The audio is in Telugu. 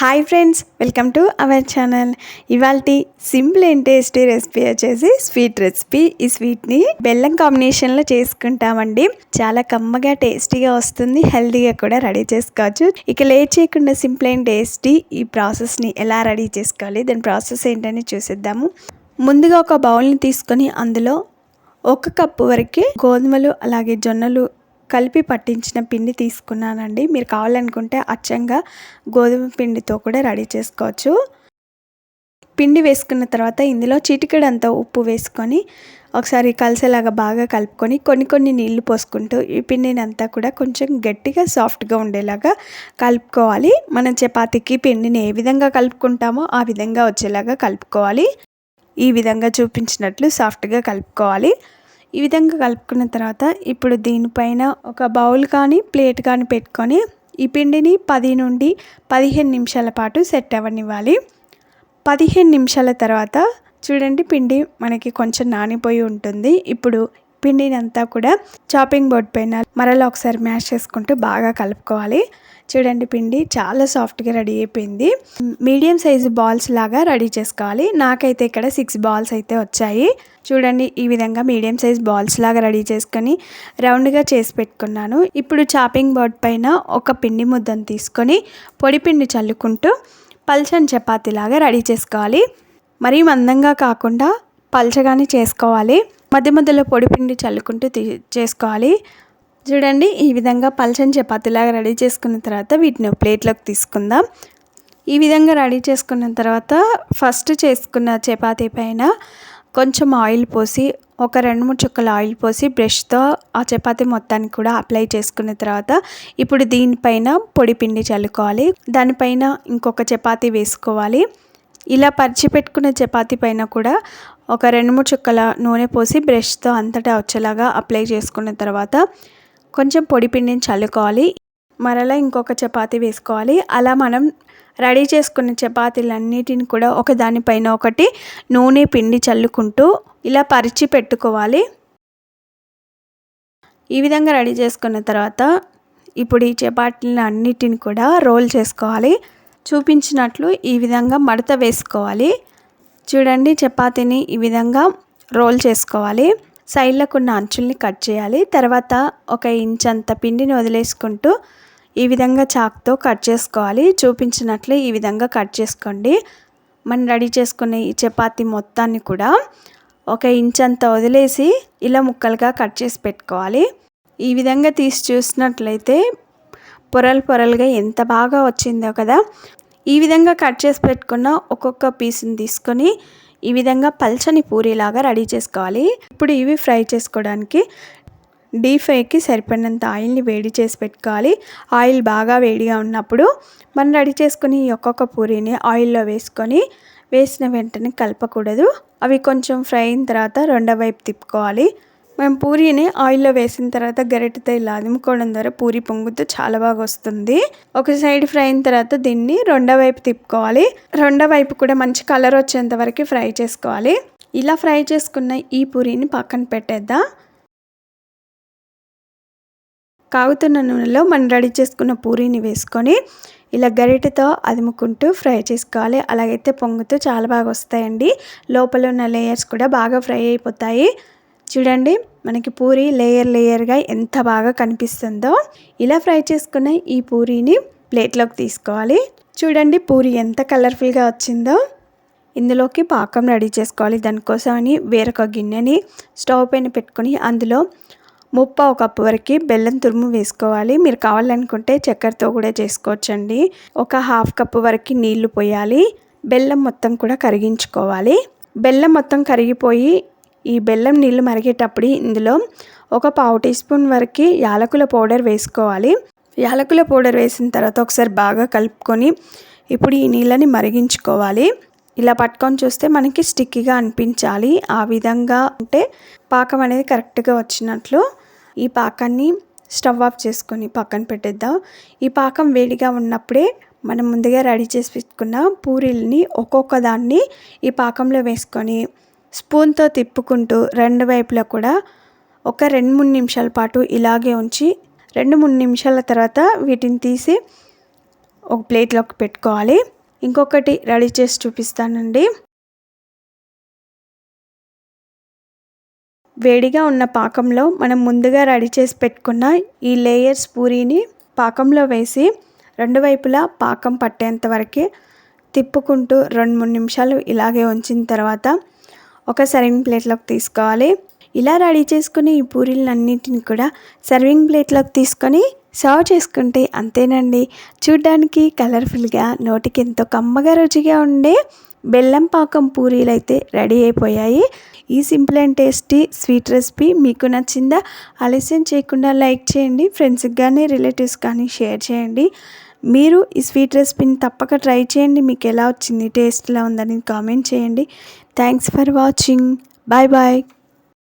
Hi friends, welcome to our channel. ఇవాల్టి సింపుల్ అండ్ టేస్టీ రెసిపీ వచ్చేసి స్వీట్ రెసిపీ. ఈ స్వీట్ని బెల్లం కాంబినేషన్లో చేసుకుంటామండి. చాలా కమ్మగా టేస్టీగా వస్తుంది, హెల్తీగా కూడా రెడీ చేసుకోవచ్చు. ఇక లేట్ చేయకుండా సింపుల్ అండ్ టేస్టీ ఈ ప్రాసెస్ని ఎలా రెడీ చేసుకోవాలి, దాని ప్రాసెస్ ఏంటని చూసేద్దాము. ముందుగా ఒక బౌల్ని తీసుకొని అందులో 1 కప్పు వరకు గోధుమలు అలాగే జొన్నలు కలిపి పట్టించిన పిండి తీసుకున్నానండి. మీరు కావాలనుకుంటే అచ్చంగా గోధుమ పిండితో కూడా రెడీ చేసుకోవచ్చు. పిండి వేసుకున్న తర్వాత ఇందులో చిటికెడంత ఉప్పు వేసుకొని ఒకసారి కలిసేలాగా బాగా కలుపుకొని కొన్ని నీళ్లు పోసుకుంటూ ఈ పిండిని అంతా కూడా కొంచెం గట్టిగా సాఫ్ట్గా ఉండేలాగా కలుపుకోవాలి. మనం చపాతీకి పిండిని ఏ విధంగా కలుపుకుంటామో ఆ విధంగా వచ్చేలాగా కలుపుకోవాలి. ఈ విధంగా చూపించినట్లు సాఫ్ట్గా కలుపుకోవాలి. ఈ విధంగా కలుపుకున్న తర్వాత ఇప్పుడు దీనిపైన ఒక బౌల్ కానీ ప్లేట్ కానీ పెట్టుకొని ఈ పిండిని 10 నుండి 15 నిమిషాల పాటు సెట్ అవ్వనివ్వాలి. 15 నిమిషాల తర్వాత చూడండి, పిండి మనకి కొంచెం నానిపోయి ఉంటుంది. ఇప్పుడు పిండిని అంతా కూడా చాపింగ్ బోర్డ్ పైన మరలా ఒకసారి మ్యాష్ చేసుకుంటూ బాగా కలుపుకోవాలి. చూడండి, పిండి చాలా సాఫ్ట్గా రెడీ అయిపోయింది. మీడియం సైజు బాల్స్ లాగా రెడీ చేసుకోవాలి. నాకైతే ఇక్కడ 6 బాల్స్ అయితే వచ్చాయి. చూడండి, ఈ విధంగా మీడియం సైజ్ బాల్స్ లాగా రెడీ చేసుకొని రౌండ్గా చేసి పెట్టుకున్నాను. ఇప్పుడు చాపింగ్ బోర్డ్ పైన ఒక పిండి ముద్దను తీసుకొని పొడి పిండి చల్లుకుంటూ పల్చని చపాతీ లాగా రెడీ చేసుకోవాలి. మరీ మందంగా కాకుండా పల్చగానే చేసుకోవాలి. మధ్య మధ్యలో పొడి పిండి చల్లుకుంటూ చేసుకోవాలి. చూడండి, ఈ విధంగా పల్చని చపాతీలాగా రెడీ చేసుకున్న తర్వాత వీటిని ప్లేట్లోకి తీసుకుందాం. ఈ విధంగా రెడీ చేసుకున్న తర్వాత ఫస్ట్ చేసుకున్న చపాతీ పైన కొంచెం ఆయిల్ పోసి ఒక 2-3 చుక్కల ఆయిల్ పోసి బ్రష్తో ఆ చపాతీ మొత్తాన్ని కూడా అప్లై చేసుకున్న తర్వాత ఇప్పుడు దీనిపైన పొడి పిండి చల్లుకోవాలి. దానిపైన ఇంకొక చపాతీ వేసుకోవాలి. ఇలా పరిచి పెట్టుకున్న చపాతీ పైన కూడా ఒక 2-3 చుక్కల నూనె పోసి బ్రష్తో అంతటా వచ్చేలాగా అప్లై చేసుకున్న తర్వాత కొంచెం పొడి పిండిని చల్లుకోవాలి. మరలా ఇంకొక చపాతీ వేసుకోవాలి. అలా మనం రెడీ చేసుకున్న చపాతీలన్నిటిని కూడా ఒకదానిపైన ఒకటి నూనె పిండి చల్లుకుంటూ ఇలా పరిచి పెట్టుకోవాలి. ఈ విధంగా రెడీ చేసుకున్న తర్వాత ఇప్పుడు ఈ చపాతీలను అన్నిటిని కూడా రోల్ చేసుకోవాలి. చూపించినట్లు ఈ విధంగా మడత వేసుకోవాలి. చూడండి, చపాతీని ఈ విధంగా రోల్ చేసుకోవాలి. సైడ్లకు ఉన్న అంచుల్ని కట్ చేయాలి. తర్వాత 1 ఇంచ్ అంత పిండిని వదిలేసుకుంటూ ఈ విధంగా చాక్తో కట్ చేసుకోవాలి. చూపించినట్లు ఈ విధంగా కట్ చేసుకోండి. మనం రెడీ చేసుకున్న ఈ చపాతీ మొత్తాన్ని కూడా 1 ఇంచ్ అంత వదిలేసి ఇలా ముక్కలుగా కట్ చేసి పెట్టుకోవాలి. ఈ విధంగా తీసి చూసినట్లయితే పొరలుగా ఎంత బాగా వచ్చిందో కదా. ఈ విధంగా కట్ చేసి పెట్టుకున్న ఒక్కొక్క పీస్ని తీసుకొని ఈ విధంగా పల్చని పూరీలాగా రెడీ చేసుకోవాలి. ఇప్పుడు ఇవి ఫ్రై చేసుకోవడానికి డీప్ ఫ్రైకి సరిపడినంత ఆయిల్ని వేడి చేసి పెట్టుకోవాలి. ఆయిల్ బాగా వేడిగా ఉన్నప్పుడు మనం రెడీ చేసుకుని ఒక్కొక్క పూరీని ఆయిల్లో వేసిన వెంటనే కలపకూడదు. అవి కొంచెం ఫ్రై అయిన తర్వాత రెండో వైపు తిప్పుకోవాలి. మనం పూరీని ఆయిల్లో వేసిన తర్వాత గరిటెతో ఇలా అదుముకోవడం ద్వారా పూరీ పొంగుతూ చాలా బాగా వస్తుంది. ఒక సైడ్ ఫ్రై అయిన తర్వాత దీన్ని రెండో వైపు తిప్పుకోవాలి. రెండో వైపు కూడా మంచి కలర్ వచ్చేంత వరకు ఫ్రై చేసుకోవాలి. ఇలా ఫ్రై చేసుకున్న ఈ పూరీని పక్కన పెట్టేద్దాం. కాగుతున్న నూనెలో మనం రెడీ చేసుకున్న పూరీని వేసుకొని ఇలా గరిటెతో అదుముకుంటూ ఫ్రై చేసుకోవాలి. అలాగైతే పొంగుతూ చాలా బాగా వస్తాయండి. లోపల ఉన్న లేయర్స్ కూడా బాగా ఫ్రై అయిపోతాయి. చూడండి, మనకి పూరి లేయర్గా ఎంత బాగా కనిపిస్తుందో. ఇలా ఫ్రై చేసుకున్న ఈ పూరీని ప్లేట్లోకి తీసుకోవాలి. చూడండి, పూరి ఎంత కలర్ఫుల్గా వచ్చిందో. ఇందులోకి పాకం రెడీ చేసుకోవాలి. దానికోసమని వేరొక గిన్నెని స్టవ్ పైన పెట్టుకొని అందులో 3/4 కప్పు వరకు బెల్లం తురుము వేసుకోవాలి. మీరు కావాలనుకుంటే చక్కెరతో కూడా చేసుకోవచ్చండి. ఒక 1/2 కప్పు వరకు నీళ్లు పోయాలి. బెల్లం మొత్తం కూడా కరిగించుకోవాలి. బెల్లం మొత్తం కరిగిపోయి ఈ బెల్లం నీళ్ళు మరిగేటప్పుడు ఇందులో ఒక 1/2 టీ స్పూన్ వరకు యాలకుల పౌడర్ వేసుకోవాలి. యాలకుల పౌడర్ వేసిన తర్వాత ఒకసారి బాగా కలుపుకొని ఇప్పుడు ఈ నీళ్ళని మరిగించుకోవాలి. ఇలా పట్టుకొని చూస్తే మనకి స్టిక్కీగా అనిపించాలి. ఆ విధంగా ఉంటే పాకం అనేది కరెక్ట్గా వచ్చినట్లు. ఈ పాకాన్ని స్టవ్ ఆఫ్ చేసుకొని పక్కన పెట్టేద్దాం. ఈ పాకం వేడిగా ఉన్నప్పుడే మనం ముందుగా రెడీ చేసి పెట్టుకున్న పూరీలని ఒక్కొక్క దాన్ని ఈ పాకంలో వేసుకొని స్పూన్తో తిప్పుకుంటూ రెండు వైపులా కూడా ఒక 2-3 నిమిషాల పాటు ఇలాగే ఉంచి 2-3 నిమిషాల తర్వాత వీటిని తీసి ఒక ప్లేట్లోకి పెట్టుకోవాలి. ఇంకొకటి రెడీ చేసి చూపిస్తానండి. వేడిగా ఉన్న పాకంలో మనం ముందుగా రెడీ చేసి పెట్టుకున్న ఈ లేయర్స్ పూరీని పాకంలో వేసి 2 వైపులా పాకం పట్టేంత వరకు తిప్పుకుంటూ 2-3 నిమిషాలు ఇలాగే ఉంచిన తర్వాత ఒక సర్వింగ్ ప్లేట్లోకి తీసుకోవాలి. ఇలా రెడీ చేసుకుని ఈ పూరీలన్నిటిని కూడా సర్వింగ్ ప్లేట్లోకి తీసుకొని సర్వ్ చేసుకుంటే అంతేనండి. చూడ్డానికి కలర్ఫుల్గా, నోటికి ఎంతో కమ్మగా రుచిగా ఉండే బెల్లం పాకం పూరీలు అయితే రెడీ అయిపోయాయి. ఈ simple and tasty sweet recipe మీకు నచ్చిందా? ఆలస్యం చేయకుండా లైక్ చేయండి. ఫ్రెండ్స్కి కానీ రిలేటివ్స్ కానీ షేర్ చేయండి. మీరు ఈ స్వీట్ రెసిపీని తప్పక ట్రై చేయండి. మీకు ఎలా వచ్చింది, టేస్ట్ ఎలా ఉందని కామెంట్ చేయండి. Thanks for watching. Bye bye.